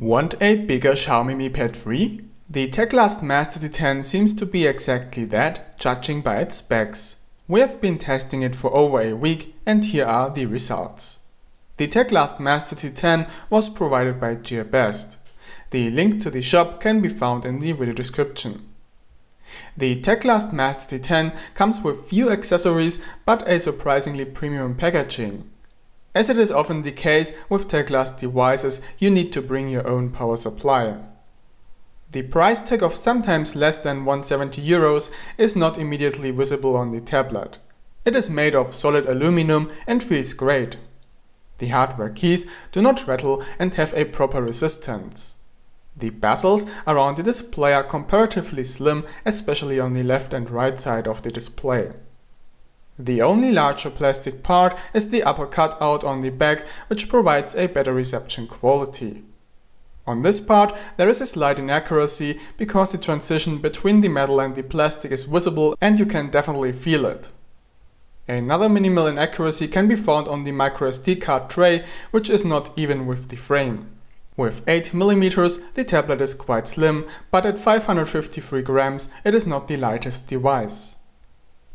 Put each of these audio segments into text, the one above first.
Want a bigger Xiaomi Mi Pad 3? The Teclast Master T10 seems to be exactly that, judging by its specs. We have been testing it for over a week and here are the results. The Teclast Master T10 was provided by GearBest. The link to the shop can be found in the video description. The Teclast Master T10 comes with few accessories but a surprisingly premium packaging. As it is often the case with Teclast devices, you need to bring your own power supply. The price tag of sometimes less than 170 euros is not immediately visible on the tablet. It is made of solid aluminum and feels great. The hardware keys do not rattle and have a proper resistance. The bezels around the display are comparatively slim, especially on the left and right side of the display. The only larger plastic part is the upper cutout on the back, which provides a better reception quality. On this part there is a slight inaccuracy because the transition between the metal and the plastic is visible and you can definitely feel it. Another minimal inaccuracy can be found on the microSD card tray, which is not even with the frame. With 8mm the tablet is quite slim, but at 553 grams it is not the lightest device.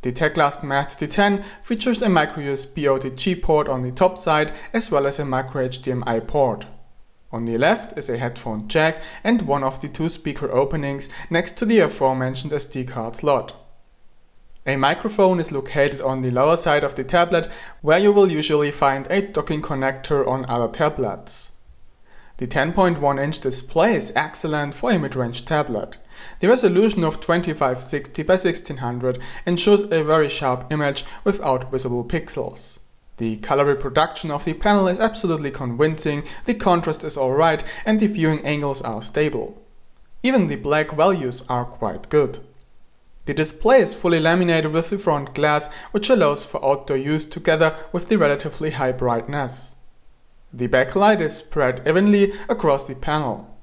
The Teclast Master T10 features a microUSB OTG port on the top side as well as a micro HDMI port. On the left is a headphone jack and one of the two speaker openings next to the aforementioned SD card slot. A microphone is located on the lower side of the tablet, where you will usually find a docking connector on other tablets. The 10.1-inch display is excellent for a mid-range tablet. The resolution of 2560 by 1600 ensures a very sharp image without visible pixels. The color reproduction of the panel is absolutely convincing, the contrast is alright and the viewing angles are stable. Even the black values are quite good. The display is fully laminated with the front glass, which allows for outdoor use together with the relatively high brightness. The backlight is spread evenly across the panel.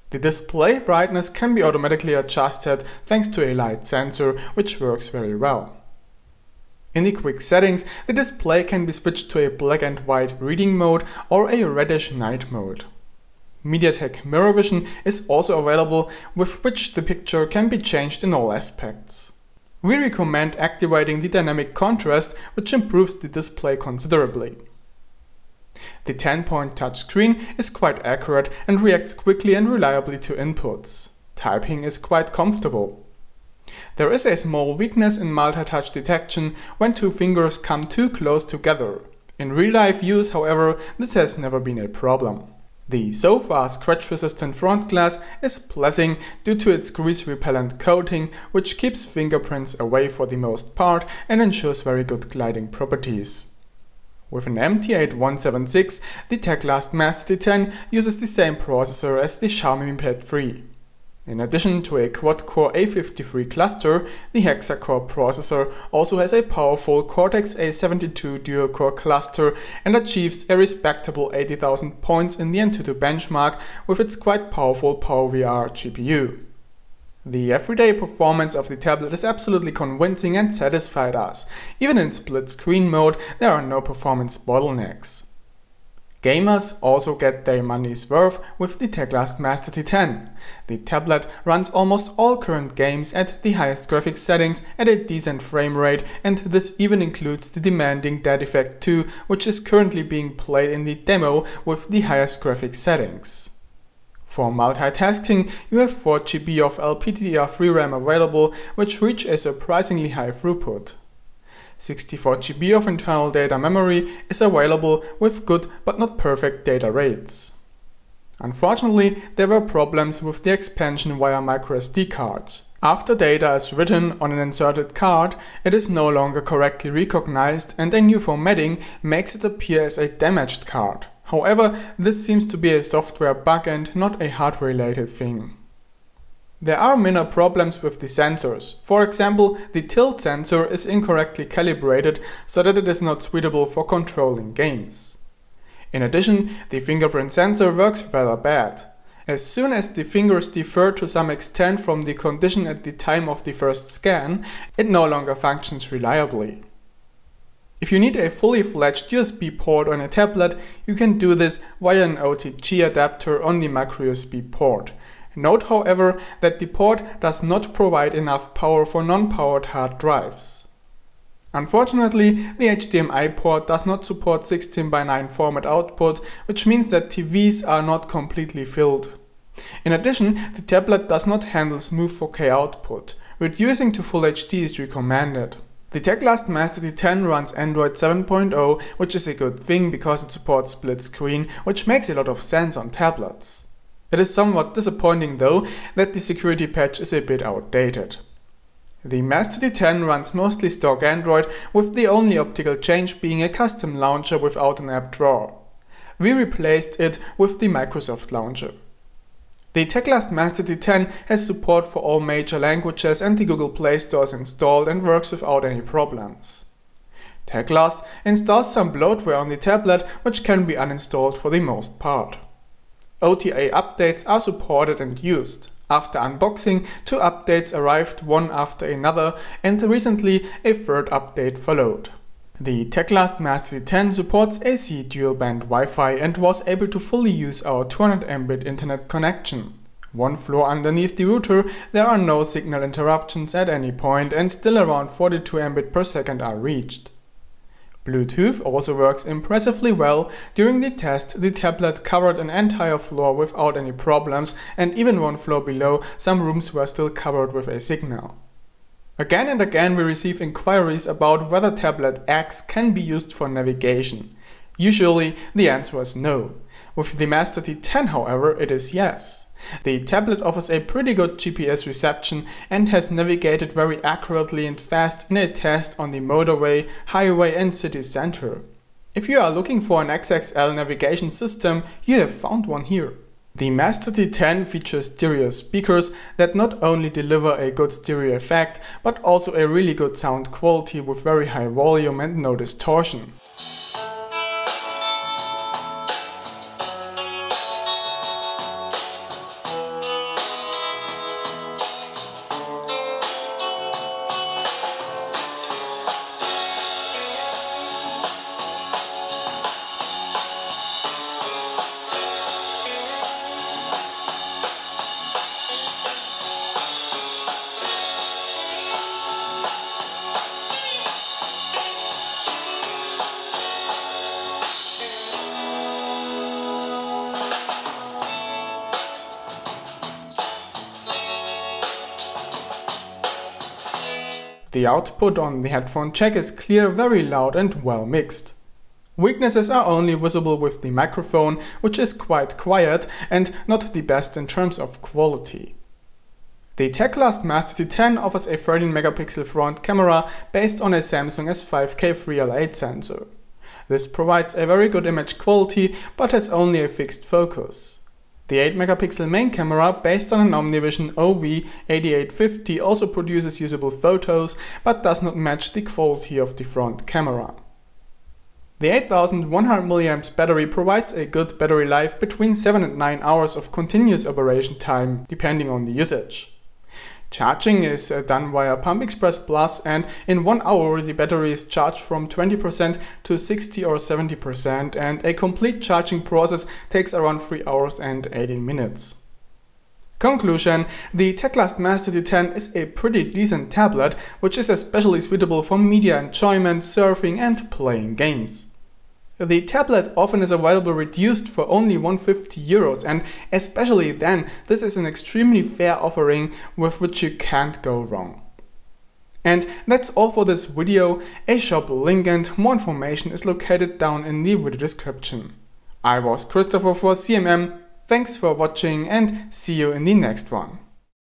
The display brightness can be automatically adjusted thanks to a light sensor, which works very well. In the quick settings, the display can be switched to a black and white reading mode or a reddish night mode. Mediatek Mirror Vision is also available, with which the picture can be changed in all aspects. We recommend activating the dynamic contrast, which improves the display considerably. The 10-point touchscreen is quite accurate and reacts quickly and reliably to inputs. Typing is quite comfortable. There is a small weakness in multi-touch detection when two fingers come too close together. In real-life use, however, this has never been a problem. The so far scratch-resistant front glass is pleasing due to its grease-repellent coating, which keeps fingerprints away for the most part and ensures very good gliding properties. With an MT8176, the Teclast Master T10 uses the same processor as the Xiaomi Mi Pad 3. In addition to a quad-core A53 cluster, the Hexa-Core processor also has a powerful Cortex-A72 dual-core cluster and achieves a respectable 80,000 points in the AnTuTu benchmark with its quite powerful PowerVR GPU. The everyday performance of the tablet is absolutely convincing and satisfied us. Even in split screen mode there are no performance bottlenecks. Gamers also get their money's worth with the Teclast Master T10. The tablet runs almost all current games at the highest graphics settings at a decent frame rate, and this even includes the demanding Dead Effect 2, which is currently being played in the demo with the highest graphics settings. For multitasking, you have 4 GB of LPDDR3 RAM available, which reach a surprisingly high throughput. 64 GB of internal data memory is available with good but not perfect data rates. Unfortunately, there were problems with the expansion via microSD cards. After data is written on an inserted card, it is no longer correctly recognized and a new formatting makes it appear as a damaged card. However, this seems to be a software bug and not a hardware-related thing. There are minor problems with the sensors. For example, the tilt sensor is incorrectly calibrated so that it is not suitable for controlling games. In addition, the fingerprint sensor works rather bad. As soon as the fingers differ to some extent from the condition at the time of the first scan, it no longer functions reliably. If you need a fully fledged USB port on a tablet, you can do this via an OTG adapter on the micro USB port. Note, however, that the port does not provide enough power for non-powered hard drives. Unfortunately, the HDMI port does not support 16:9 format output, which means that TVs are not completely filled. In addition, the tablet does not handle smooth 4K output. Reducing to Full HD is recommended. The Teclast Master T10 runs Android 7.0, which is a good thing because it supports split screen, which makes a lot of sense on tablets. It is somewhat disappointing though that the security patch is a bit outdated. The Master T10 runs mostly stock Android, with the only optical change being a custom launcher without an app drawer. We replaced it with the Microsoft launcher. The Teclast Master T10 has support for all major languages and the Google Play Store is installed and works without any problems. Teclast installs some bloatware on the tablet, which can be uninstalled for the most part. OTA updates are supported and used. After unboxing, 2 updates arrived one after another, and recently a 3rd update followed. The Teclast Master T10 supports AC dual-band Wi-Fi and was able to fully use our 200 Mbit internet connection. 1 floor underneath the router, there are no signal interruptions at any point and still around 42 Mbit per second are reached. Bluetooth also works impressively well. During the test, the tablet covered an entire floor without any problems, and even 1 floor below, some rooms were still covered with a signal. Again and again we receive inquiries about whether tablet X can be used for navigation. Usually the answer is no. With the Master T10, however, it is yes. The tablet offers a pretty good GPS reception and has navigated very accurately and fast in a test on the motorway, highway and city center. If you are looking for an XXL navigation system, you have found one here. The Master T10 features stereo speakers that not only deliver a good stereo effect, but also a really good sound quality with very high volume and no distortion. The output on the headphone jack is clear, very loud and well mixed. Weaknesses are only visible with the microphone, which is quite quiet and not the best in terms of quality. The Teclast Master T10 offers a 13 megapixel front camera based on a Samsung S5K 3L8 sensor. This provides a very good image quality but has only a fixed focus. The 8 megapixel main camera based on an Omnivision OV8850 also produces usable photos but does not match the quality of the front camera. The 8100 mAh battery provides a good battery life between 7 and 9 hours of continuous operation time, depending on the usage. Charging is done via Pump Express Plus, and in 1 hour the battery is charged from 20% to 60 or 70%, and a complete charging process takes around 3 hours and 18 minutes. Conclusion: the Teclast Master T10 is a pretty decent tablet, which is especially suitable for media enjoyment, surfing and playing games. The tablet often is available reduced for only €150, and especially then, this is an extremely fair offering with which you can't go wrong. And that's all for this video. A shop link and more information is located down in the video description. I was Christopher for CMM, thanks for watching and see you in the next one.